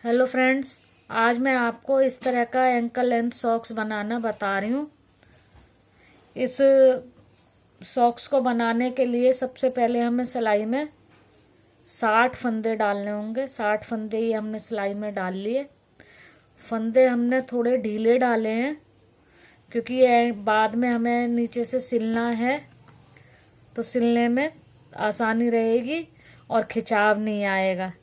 Hello friends, आज मैं आपको इस तरह का एंकल लेंथ सॉक्स बनाना बता रही हूँ। इस सॉक्स को बनाने के लिए सबसे पहले हमें सिलाई में 60 फंदे डालने होंगे। 60 फंदे ही हमने सिलाई में डाल लिए। फंदे हमने थोड़े ढीले डाले हैं क्योंकि ये बाद में हमें नीचे से सिलना है, तो सिलने में आसानी रहेगी और खिंचाव नहीं आएगा।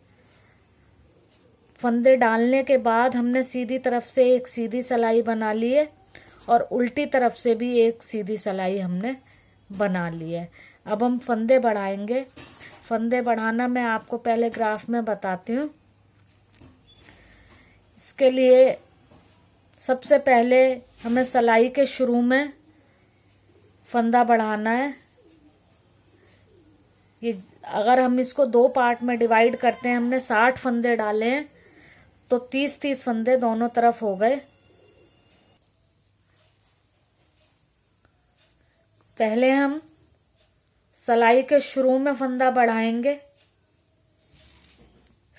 फंदे डालने के बाद हमने सीधी तरफ से एक सीधी सिलाई बना ली है और उल्टी तरफ से भी एक सीधी सिलाई हमने बना ली है। अब हम फंदे बढ़ाएंगे। फंदे बढ़ाना मैं आपको पहले ग्राफ में बताती हूँ। इसके लिए सबसे पहले हमें सिलाई के शुरू में फंदा बढ़ाना है। ये अगर हम इसको 2 पार्ट में डिवाइड करते हैं, हमने 60 फंदे डाले हैं तो 30-30 फंदे दोनों तरफ हो गए। पहले हम सिलाई के शुरू में फंदा बढ़ाएंगे,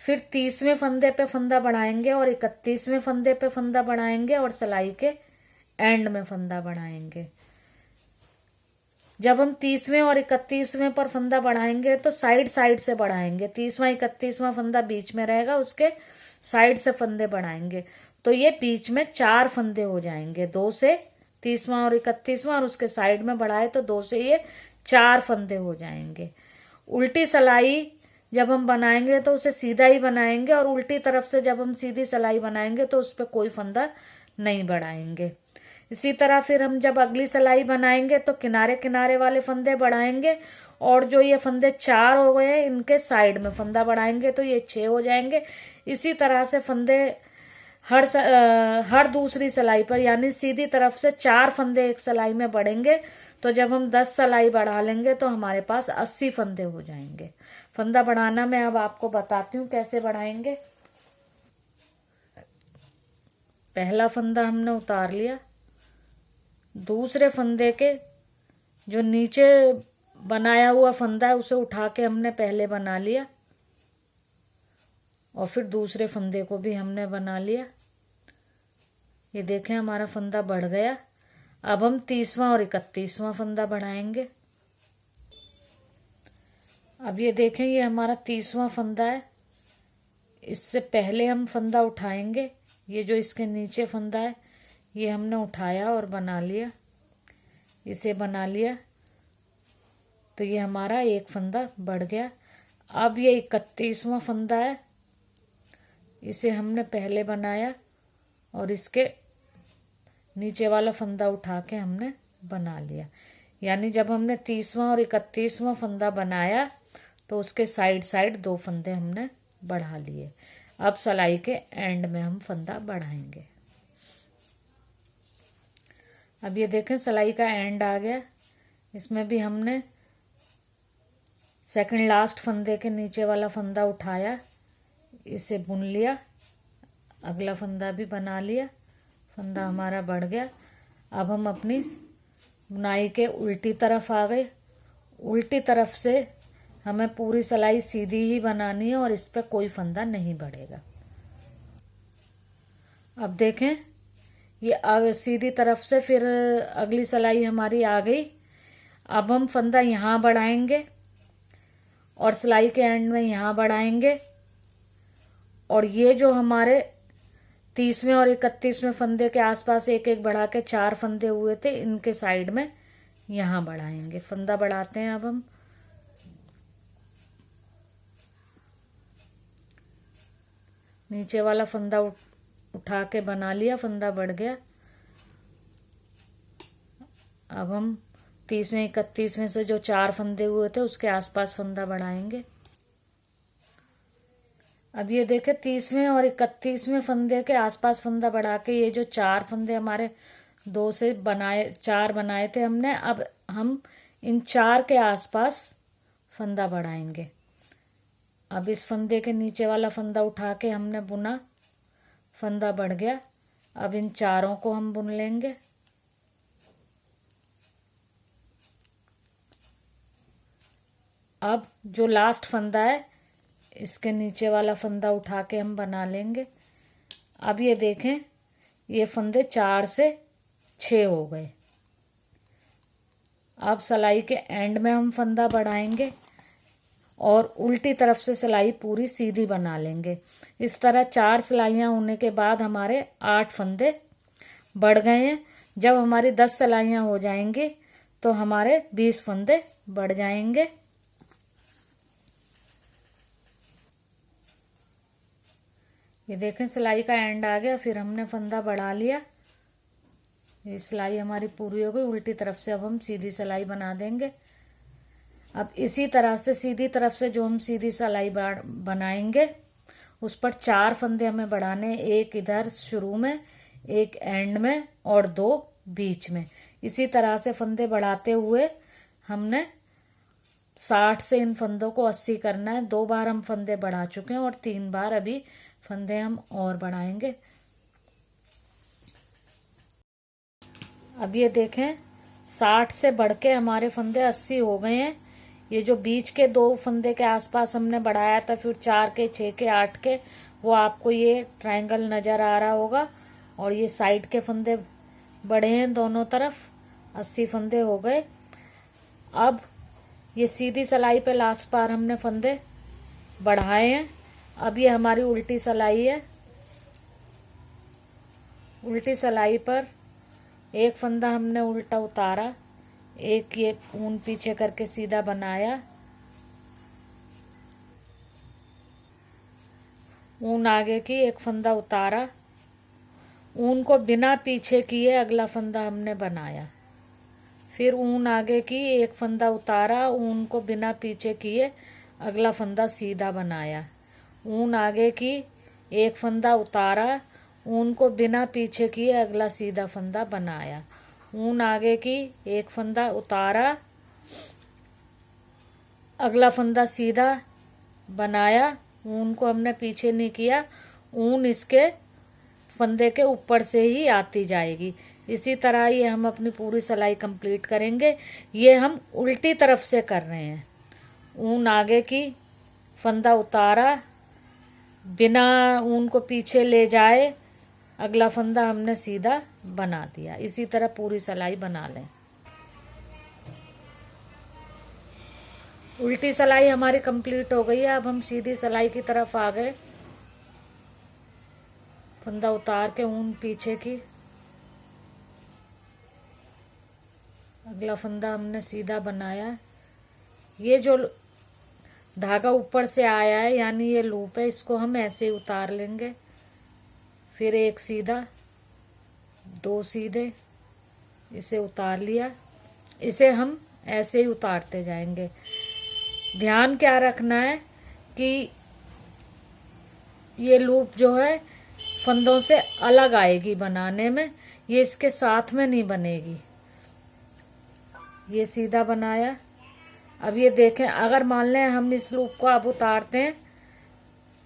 फिर 30वें फंदे पे फंदा बढ़ाएंगे और 31वें फंदे पे फंदा बढ़ाएंगे और सिलाई के एंड में फंदा बढ़ाएंगे। जब हम 30वें और 31वें पर फंदा बढ़ाएंगे तो साइड साइड से बढ़ाएंगे। 30वां 31वां फंदा बीच में रहेगा, उसके साइड से फंदे बढ़ाएंगे तो ये बीच में 4 फंदे हो जाएंगे। 2 से 30वां और 31वां और उसके साइड में बढ़ाए तो 2 से ये 4 फंदे हो जाएंगे। उल्टी सिलाई जब हम बनाएंगे तो उसे सीधा ही बनाएंगे और उल्टी तरफ से जब हम सीधी सिलाई बनाएंगे तो उस पर कोई फंदा नहीं बढ़ाएंगे। इसी तरह फिर हम जब अगली सिलाई बनाएंगे तो किनारे किनारे वाले फंदे बढ़ाएंगे और जो ये फंदे 4 हो गए हैं इनके साइड में फंदा बढ़ाएंगे तो ये 6 हो जाएंगे। इसी तरह से फंदे हर दूसरी सिलाई पर, यानी सीधी तरफ से 4 फंदे एक सिलाई में बढ़ेंगे तो जब हम 10 सिलाई बढ़ा लेंगे तो हमारे पास 80 फंदे हो जाएंगे। फंदा बढ़ाना मैं अब आपको बताती हूँ कैसे बढ़ाएंगे। पहला फंदा हमने उतार लिया। दूसरे फंदे के जो नीचे बनाया हुआ फंदा है उसे उठा के हमने पहले बना लिया और फिर दूसरे फंदे को भी हमने बना लिया। ये देखें हमारा फंदा बढ़ गया। अब हम 30वां और 31वां फंदा बढ़ाएंगे। अब ये देखें ये हमारा 30वां फंदा है। इससे पहले हम फंदा उठाएंगे। ये जो इसके नीचे फंदा है ये हमने उठाया और बना लिया, इसे बना लिया तो ये हमारा एक फंदा बढ़ गया। अब ये 31वां फंदा है, इसे हमने पहले बनाया और इसके नीचे वाला फंदा उठा के हमने बना लिया। यानी जब हमने 30वां और 31वां फंदा बनाया तो उसके साइड साइड 2 फंदे हमने बढ़ा लिए। अब सिलाई के एंड में हम फंदा बढ़ाएंगे। अब ये देखें सिलाई का एंड आ गया। इसमें भी हमने सेकंड लास्ट फंदे के नीचे वाला फंदा उठाया, इसे बुन लिया, अगला फंदा भी बना लिया। फंदा हमारा बढ़ गया। अब हम अपनी बुनाई के उल्टी तरफ आ गए। उल्टी तरफ से हमें पूरी सिलाई सीधी ही बनानी है और इस पर कोई फंदा नहीं बढ़ेगा। अब देखें ये सीधी तरफ से फिर अगली सिलाई हमारी आ गई। अब हम फंदा यहाँ बढ़ाएंगे और सिलाई के एंड में यहाँ बढ़ाएंगे और ये जो हमारे 30वें और 31वें फंदे के आसपास एक एक बढ़ा के 4 फंदे हुए थे, इनके साइड में यहाँ बढ़ाएंगे। फंदा बढ़ाते हैं। अब हम नीचे वाला फंदा उठा के बना लिया, फंदा बढ़ गया। अब हम 30वें 31वें से जो 4 फंदे हुए थे उसके आसपास फंदा बढ़ाएंगे। अब ये देखें 30वें और 31वें फंदे के आसपास फंदा बढ़ा के ये जो 4 फंदे हमारे 2 से 4 बनाए थे हमने, अब हम इन 4 के आसपास फंदा बढ़ाएंगे। अब इस फंदे के नीचे वाला फंदा उठा के हमने बुना, फंदा बढ़ गया। अब इन 4 को हम बुन लेंगे। अब जो लास्ट फंदा है इसके नीचे वाला फंदा उठा के हम बना लेंगे। अब ये देखें, ये फंदे 4 से 6 हो गए। अब सिलाई के एंड में हम फंदा बढ़ाएंगे और उल्टी तरफ से सिलाई पूरी सीधी बना लेंगे। इस तरह 4 सिलाइयाँ होने के बाद हमारे 8 फंदे बढ़ गए हैं। जब हमारी 10 सिलाइयाँ हो जाएंगी तो हमारे 20 फंदे बढ़ जाएंगे। ये देखें, सिलाई का एंड आ गया, फिर हमने फंदा बढ़ा लिया। ये सिलाई हमारी पूरी हो गई। उल्टी तरफ से अब हम सीधी सिलाई बना देंगे। अब इसी तरह से सीधी तरफ से जो हम सीधी सिलाई बनाएंगे उस पर 4 फंदे हमें बढ़ाने, एक इधर शुरू में, एक एंड में और 2 बीच में। इसी तरह से फंदे बढ़ाते हुए हमने 60 से इन फंदों को 80 करना है। 2 बार हम फंदे बढ़ा चुके हैं और 3 बार अभी फंदे हम और बढ़ाएंगे। अब ये देखें, 60 से बढ़ के हमारे फंदे 80 हो गए हैं। ये जो बीच के 2 फंदे के आसपास हमने बढ़ाया था, फिर 4 के, 6 के, 8 के, वो आपको ये ट्रायंगल नजर आ रहा होगा। और ये साइड के फंदे बढ़े हैं दोनों तरफ, 80 फंदे हो गए। अब ये सीधी सिलाई पे लास्ट बार हमने फंदे बढ़ाए हैं। अब ये हमारी उल्टी सिलाई है। उल्टी सिलाई पर एक फंदा हमने उल्टा उतारा, एक ये ऊन पीछे करके सीधा बनाया, ऊन आगे की, एक फंदा उतारा, ऊन को बिना पीछे किए अगला फंदा हमने बनाया, फिर ऊन आगे की, एक फंदा उतारा, ऊन को बिना पीछे किए अगला फंदा सीधा बनाया, ऊन आगे की, एक फंदा उतारा, ऊन को बिना पीछे किए अगला सीधा फंदा बनाया, ऊन आगे की, एक फंदा उतारा, अगला फंदा सीधा बनाया, ऊन को हमने पीछे नहीं किया, ऊन इसके फंदे के ऊपर से ही आती जाएगी। इसी तरह ये हम अपनी पूरी सिलाई कंप्लीट करेंगे। ये हम उल्टी तरफ से कर रहे हैं। ऊन आगे की, फंदा उतारा, बिना ऊन को पीछे ले जाए अगला फंदा हमने सीधा बना दिया। इसी तरह पूरी सिलाई बना लें। उल्टी सिलाई हमारी कंप्लीट हो गई है। अब हम सीधी सिलाई की तरफ आ गए। फंदा उतार के ऊन पीछे की, अगला फंदा हमने सीधा बनाया। ये जो धागा ऊपर से आया है यानी ये लूप है, इसको हम ऐसे ही उतार लेंगे। फिर एक सीधा, 2 सीधे, इसे उतार लिया। इसे हम ऐसे ही उतारते जाएंगे। ध्यान क्या रखना है कि ये लूप जो है फंदों से अलग आएगी बनाने में, ये इसके साथ में नहीं बनेगी। ये सीधा बनाया। अब ये देखें, अगर मान लें हम इस लूप को अब उतारते हैं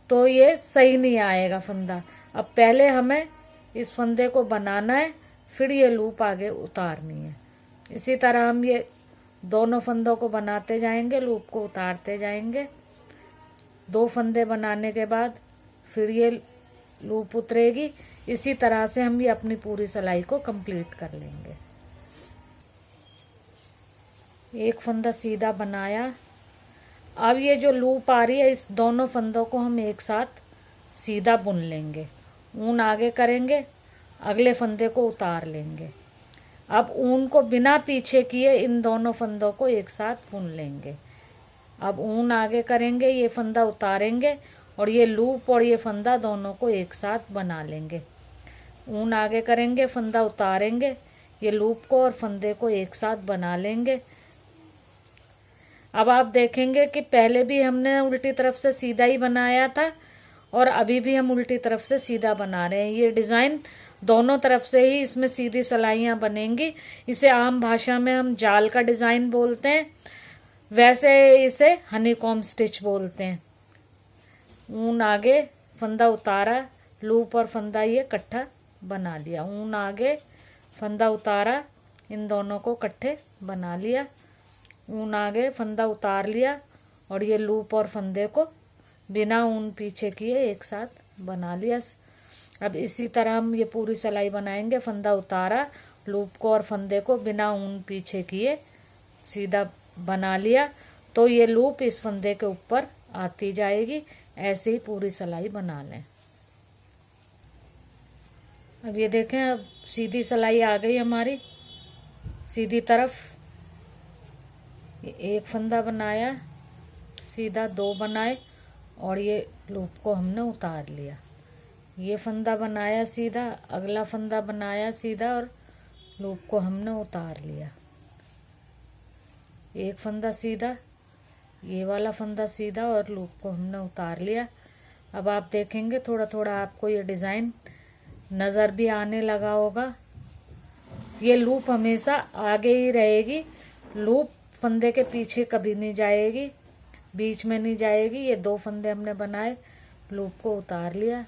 तो ये सही नहीं आएगा फंदा। अब पहले हमें इस फंदे को बनाना है, फिर ये लूप आगे उतारनी है। इसी तरह हम ये दोनों फंदों को बनाते जाएंगे, लूप को उतारते जाएंगे। 2 फंदे बनाने के बाद फिर ये लूप उतरेगी। इसी तरह से हम ये अपनी पूरी सिलाई को कंप्लीट कर लेंगे। एक फंदा सीधा बनाया। अब ये जो लूप आ रही है, इस दोनों फंदों को हम एक साथ सीधा बुन लेंगे। ऊन आगे करेंगे, अगले फंदे को उतार लेंगे। अब ऊन को बिना पीछे किए इन दोनों फंदों को एक साथ बुन लेंगे। अब ऊन आगे करेंगे, ये फंदा उतारेंगे और ये लूप और ये फंदा दोनों को एक साथ बना लेंगे। ऊन आगे करेंगे, फंदा उतारेंगे, ये लूप को और फंदे को एक साथ बना लेंगे। अब आप देखेंगे कि पहले भी हमने उल्टी तरफ से सीधा ही बनाया था और अभी भी हम उल्टी तरफ से सीधा बना रहे हैं। ये डिज़ाइन दोनों तरफ से ही इसमें सीधी सिलाइयाँ बनेंगी। इसे आम भाषा में हम जाल का डिज़ाइन बोलते हैं, वैसे इसे हनीकॉम स्टिच बोलते हैं। ऊन आगे, फंदा उतारा, लूप और फंदा ये इकट्ठा बना लिया। ऊन आगे, फंदा उतारा, इन दोनों को इकट्ठे बना लिया। ऊन आगे, फंदा उतार लिया और ये लूप और फंदे को बिना ऊन पीछे किए एक साथ बना लिया। अब इसी तरह हम ये पूरी सिलाई बनाएंगे। फंदा उतारा, लूप को और फंदे को बिना ऊन पीछे किए सीधा बना लिया, तो ये लूप इस फंदे के ऊपर आती जाएगी। ऐसे ही पूरी सिलाई बना लें। अब ये देखें, अब सीधी सिलाई आ गई हमारी सीधी तरफ। एक फंदा बनाया, सीधा 2 बनाए और ये लूप को हमने उतार लिया। ये फंदा बनाया सीधा, अगला फंदा बनाया सीधा और लूप को हमने उतार लिया। एक फंदा सीधा, ये वाला फंदा सीधा और लूप को हमने उतार लिया। अब आप देखेंगे थोड़ा थोड़ा आपको ये डिज़ाइन नज़र भी आने लगा होगा। ये लूप हमेशा आगे ही रहेगी, लूप फंदे के पीछे कभी नहीं जाएगी, बीच में नहीं जाएगी। ये 2 फंदे हमने बनाए, लूप को उतार लिया।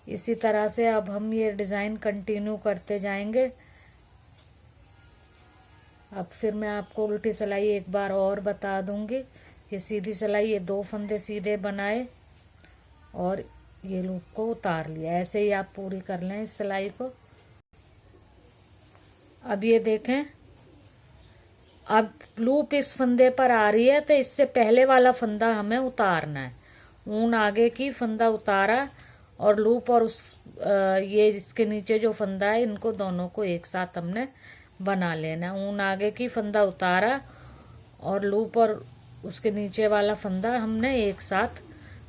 इसी तरह से अब हम ये डिज़ाइन कंटिन्यू करते जाएंगे। अब फिर मैं आपको उल्टी सिलाई एक बार और बता दूंगी। ये सीधी सिलाई, ये 2 फंदे सीधे बनाए और ये लूप को उतार लिया। ऐसे ही आप पूरी कर लें इस सिलाई को। अब ये देखें, अब लूप इस फंदे पर आ रही है, तो इससे पहले वाला फंदा हमें उतारना है। ऊन आगे की फंदा उतारा और लूप और ये इसके नीचे जो फंदा है, इनको दोनों को एक साथ हमने बना लेना। ऊन आगे की फंदा उतारा और लूप और उसके नीचे वाला फंदा हमने एक साथ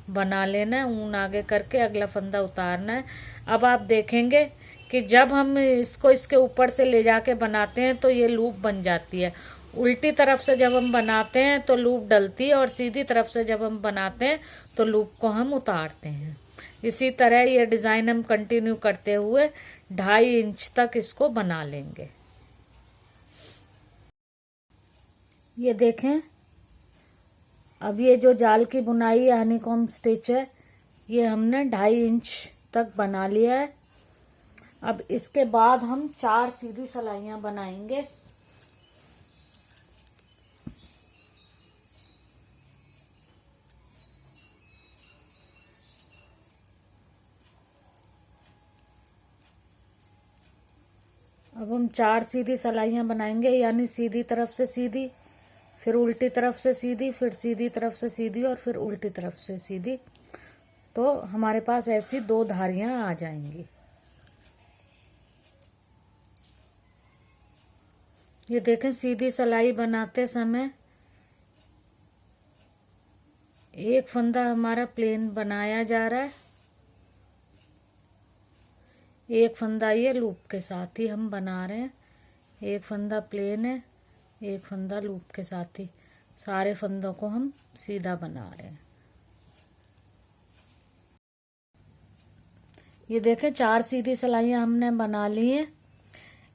बना लेना है। ऊन आगे करके अगला फंदा उतारना है। अब आप देखेंगे कि जब हम इसको इसके ऊपर से ले जाके बनाते हैं तो ये लूप बन जाती है। उल्टी तरफ से जब हम बनाते हैं तो लूप डलती है और सीधी तरफ से जब हम बनाते हैं तो लूप को हम उतारते हैं। इसी तरह ये डिज़ाइन हम कंटिन्यू करते हुए 2.5 इंच तक इसको बना लेंगे। ये देखें, अब ये जो जाल की बुनाई है, हनीकॉम्ब स्टिच है, ये हमने 2.5 इंच तक बना लिया है। अब इसके बाद हम 4 सीधी सिलाइयाँ बनाएंगे। अब हम 4 सीधी सिलाइयाँ बनाएंगे, यानी सीधी तरफ से सीधी, फिर उल्टी तरफ से सीधी, फिर सीधी तरफ से सीधी और फिर उल्टी तरफ से सीधी। तो हमारे पास ऐसी 2 धारियां आ जाएंगी। ये देखें, सीधी सिलाई बनाते समय एक फंदा हमारा प्लेन बनाया जा रहा है, एक फंदा ये लूप के साथ ही हम बना रहे हैं। एक फंदा प्लेन है, एक फंदा लूप के साथ ही। सारे फंदों को हम सीधा बना रहे हैं। ये देखें, 4 सीधी सिलाइयाँ हमने बना ली हैं।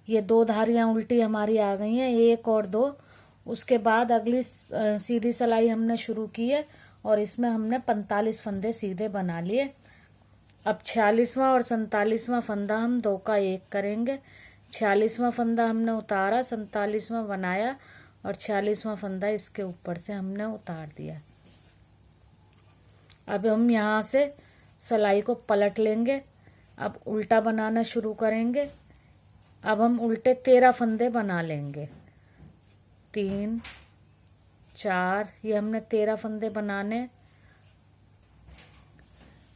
ये 2 धारियाँ उल्टी हमारी आ गई हैं, 1 और 2। उसके बाद अगली सीधी सिलाई हमने शुरू की है और इसमें हमने 45 फंदे सीधे बना लिए। अब 46वां और 47वां फंदा हम 2 का 1 करेंगे। 46वां फंदा हमने उतारा, 47वां बनाया और 46वां फंदा इसके ऊपर से हमने उतार दिया। अब हम यहाँ से सिलाई को पलट लेंगे। अब उल्टा बनाना शुरू करेंगे। अब हम उल्टे 13 फंदे बना लेंगे। 3, 4, ये हमने 13 फंदे बनाने।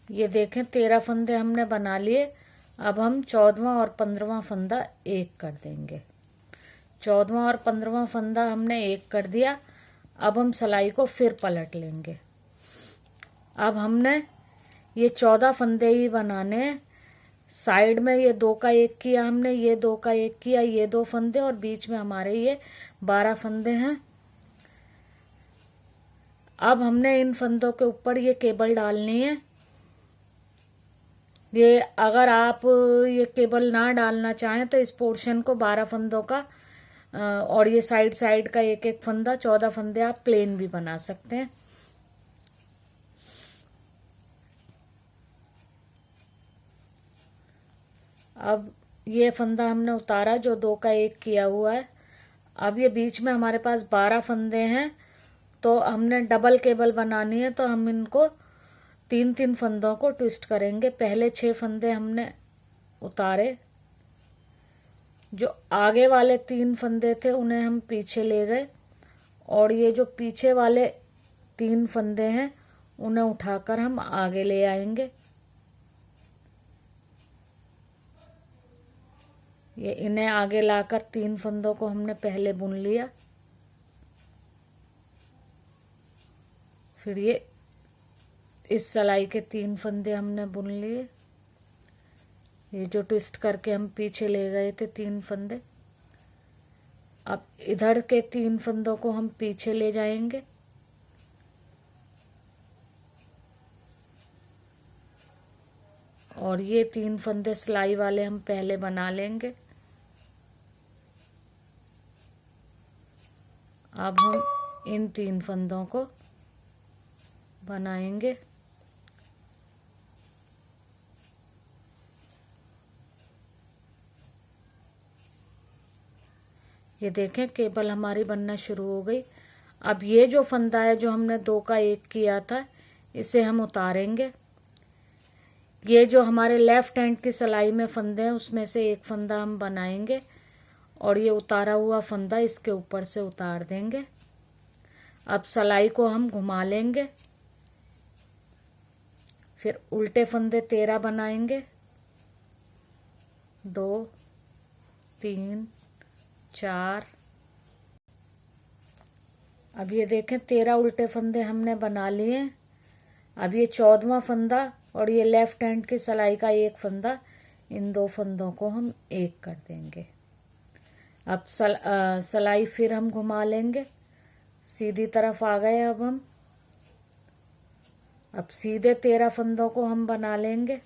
ये देखें, 13 फंदे हमने बना लिए। अब हम 14वां और 15वां फंदा 1 कर देंगे। 14वां और 15वां फंदा हमने 1 कर दिया। अब हम सिलाई को फिर पलट लेंगे। अब हमने ये 14 फंदे ही बनाने हैं। साइड में ये 2 का 1 किया हमने, ये 2 का 1 किया, ये 2 फंदे और बीच में हमारे ये 12 फंदे हैं। अब हमने इन फंदों के ऊपर ये केबल डालनी है। ये अगर आप ये केबल ना डालना चाहें तो इस पोर्शन को 12 फंदों का और ये साइड साइड का 1-1 फंदा, 14 फंदे आप प्लेन भी बना सकते हैं। अब ये फंदा हमने उतारा जो 2 का 1 किया हुआ है। अब ये बीच में हमारे पास 12 फंदे हैं, तो हमने डबल केबल बनानी है, तो हम इनको 3-3 फंदों को ट्विस्ट करेंगे। पहले 6 फंदे हमने उतारे, जो आगे वाले 3 फंदे थे उन्हें हम पीछे ले गए, और ये जो पीछे वाले 3 फंदे हैं उन्हें उठाकर हम आगे ले आएंगे। ये इन्हें आगे लाकर 3 फंदों को हमने पहले बुन लिया। फिर ये इस सिलाई के 3 फंदे हमने बुन लिए, ये जो ट्विस्ट करके हम पीछे ले गए थे 3 फंदे। अब इधर के 3 फंदों को हम पीछे ले जाएंगे, और ये 3 फंदे सिलाई वाले हम पहले बना लेंगे। अब हम इन 3 फंदों को बनाएंगे। ये देखें केबल हमारी बनना शुरू हो गई। अब ये जो फंदा है जो हमने 2 का 1 किया था, इसे हम उतारेंगे। ये जो हमारे लेफ्ट हैंड की सिलाई में फंदे हैं उसमें से एक फंदा हम बनाएंगे, और ये उतारा हुआ फंदा इसके ऊपर से उतार देंगे। अब सिलाई को हम घुमा लेंगे, फिर उल्टे फंदे 13 बनाएंगे। 2 3 4। अब ये देखें 13 उल्टे फंदे हमने बना लिए। अब ये 14वां फंदा और ये लेफ्ट हैंड की सिलाई का एक फंदा, इन 2 फंदों को हम एक कर देंगे। अब सिलाई फिर हम घुमा लेंगे, सीधी तरफ आ गए। अब सीधे 13 फंदों को हम बना लेंगे।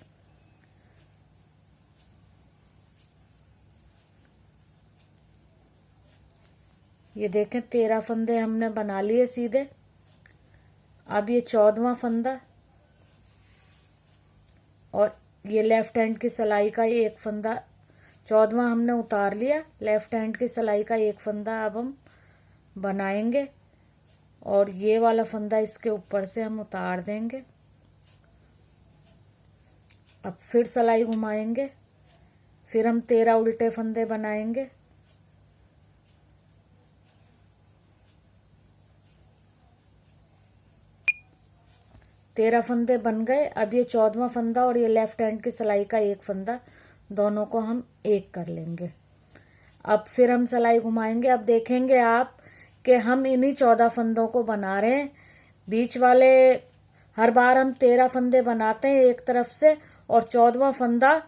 ये देखें 13 फंदे हमने बना लिए सीधे। अब ये 14वां फंदा और ये लेफ्ट हैंड की सिलाई का एक फंदा, 14वां हमने उतार लिया। लेफ्ट हैंड की सिलाई का एक फंदा अब हम बनाएंगे, और ये वाला फंदा इसके ऊपर से हम उतार देंगे। अब फिर सिलाई घुमाएंगे, फिर हम 13 उल्टे फंदे बनाएंगे। तेरह फंदे बन गए। अब ये 14वां फंदा और ये लेफ्ट हैंड की सिलाई का एक फंदा, दोनों को हम एक कर लेंगे। अब फिर हम सिलाई घुमाएंगे। अब देखेंगे आप कि हम इन्हीं 14 फंदों को बना रहे हैं। बीच वाले हर बार हम 13 फंदे बनाते हैं एक तरफ से, और 14वां फंदा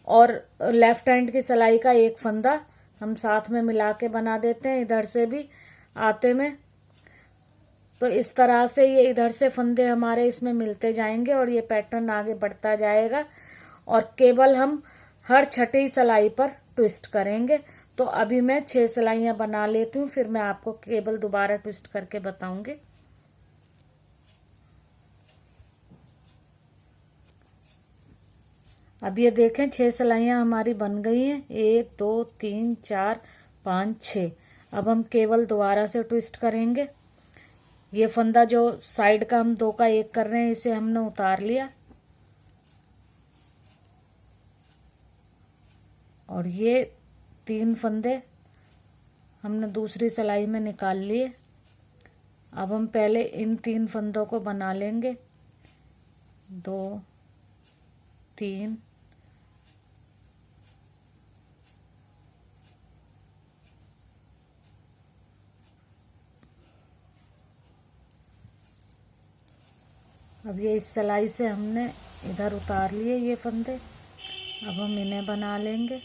और लेफ्ट हैंड की सिलाई का एक फंदा हम साथ में मिला के बना देते हैं इधर से भी आते में। तो इस तरह से ये इधर से फंदे हमारे इसमें मिलते जाएंगे और ये पैटर्न आगे बढ़ता जाएगा, और केवल हम हर छठी सिलाई पर ट्विस्ट करेंगे। तो अभी मैं 6 सिलाइयां बना लेती हूँ, फिर मैं आपको केवल दोबारा ट्विस्ट करके बताऊंगी। अब ये देखें 6 सिलाइयां हमारी बन गई हैं। 1 2 3 4 5 6। अब हम केवल दोबारा से ट्विस्ट करेंगे। ये फंदा जो साइड का हम 2 का 1 कर रहे हैं, इसे हमने उतार लिया, और ये 3 फंदे हमने दूसरी सिलाई में निकाल लिए। अब हम पहले इन 3 फंदों को बना लेंगे। 2 3 अब ये इस सिलाई से हमने इधर उतार लिए ये फंदे। अब हम इन्हें बना लेंगे।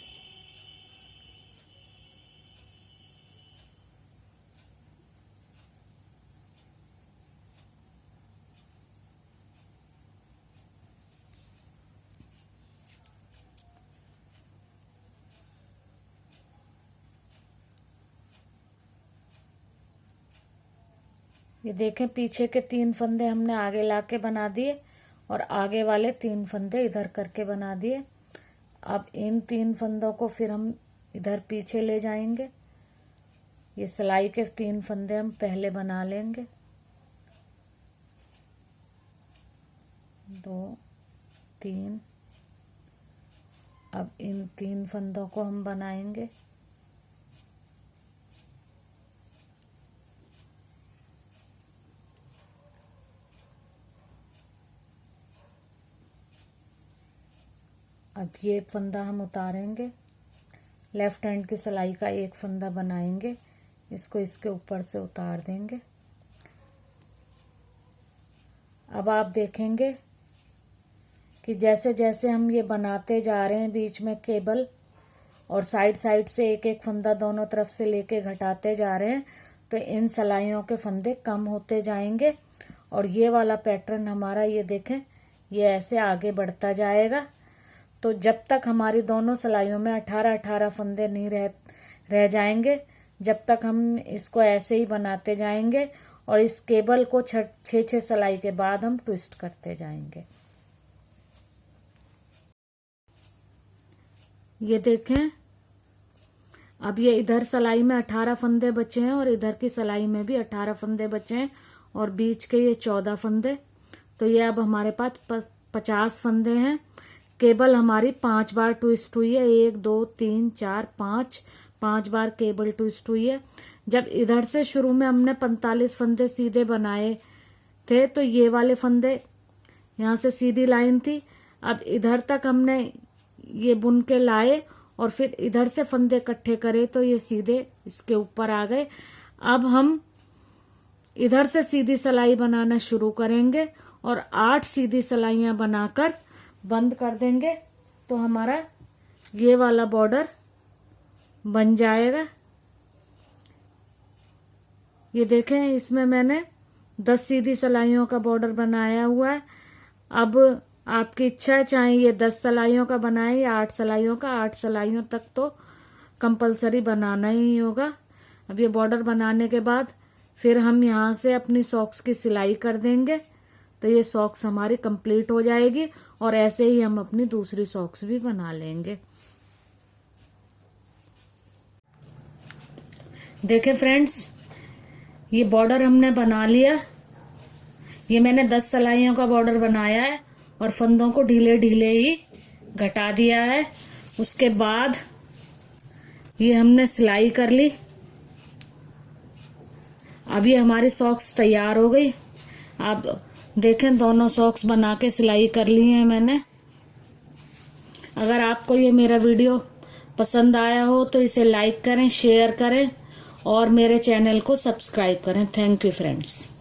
ये देखें पीछे के 3 फंदे हमने आगे लाके बना दिए, और आगे वाले 3 फंदे इधर करके बना दिए। अब इन 3 फंदों को फिर हम इधर पीछे ले जाएंगे। ये सिलाई के 3 फंदे हम पहले बना लेंगे। 2 3। अब इन 3 फंदों को हम बनाएंगे। अब ये फंदा हम उतारेंगे, लेफ्ट हैंड की सिलाई का एक फंदा बनाएंगे, इसको इसके ऊपर से उतार देंगे। अब आप देखेंगे कि जैसे जैसे हम ये बनाते जा रहे हैं बीच में केबल और साइड साइड से एक एक फंदा दोनों तरफ से लेके घटाते जा रहे हैं, तो इन सिलाइयों के फंदे कम होते जाएंगे और ये वाला पैटर्न हमारा, ये देखें, ये ऐसे आगे बढ़ता जाएगा। तो जब तक हमारी दोनों सिलाइयों में 18-18 फंदे नहीं रह जाएंगे, जब तक हम इसको ऐसे ही बनाते जाएंगे और इस केबल को 6-6 सिलाई के बाद हम ट्विस्ट करते जाएंगे। ये देखें, अब ये इधर सिलाई में 18 फंदे बचे हैं और इधर की सिलाई में भी 18 फंदे बचे हैं और बीच के ये 14 फंदे। तो ये अब हमारे पास 50 फंदे हैं। केबल हमारी 5 बार ट्विस्ट हुई है, 1 2 3 4 5 बार केबल ट्विस्ट हुई है। जब इधर से शुरू में हमने 45 फंदे सीधे बनाए थे तो ये वाले फंदे यहाँ से सीधी लाइन थी। अब इधर तक हमने ये बुन के लाए और फिर इधर से फंदे इकट्ठे करे तो ये सीधे इसके ऊपर आ गए। अब हम इधर से सीधी सिलाई बनाना शुरू करेंगे और 8 सीधी सिलाइयां बनाकर बंद कर देंगे तो हमारा ये वाला बॉर्डर बन जाएगा। ये देखें, इसमें मैंने 10 सीधी सिलाइयों का बॉर्डर बनाया हुआ है। अब आपकी इच्छा है, चाहे ये 10 सिलाइयों का बनाए या 8 सिलाइयों का, 8 सिलाइयों तक तो कंपलसरी बनाना ही होगा। अब ये बॉर्डर बनाने के बाद फिर हम यहाँ से अपनी सॉक्स की सिलाई कर देंगे तो ये सॉक्स हमारी कंप्लीट हो जाएगी और ऐसे ही हम अपनी दूसरी सॉक्स भी बना लेंगे। देखें फ्रेंड्स, ये बॉर्डर हमने बना लिया। ये मैंने 10 सिलाइयों का बॉर्डर बनाया है और फंदों को ढीले ढीले ही घटा दिया है। उसके बाद ये हमने सिलाई कर ली। अब ये हमारी सॉक्स तैयार हो गई। आप देखें, दोनों सॉक्स बना के सिलाई कर ली है मैंने। अगर आपको ये मेरा वीडियो पसंद आया हो तो इसे लाइक करें, शेयर करें और मेरे चैनल को सब्सक्राइब करें। Thank you friends.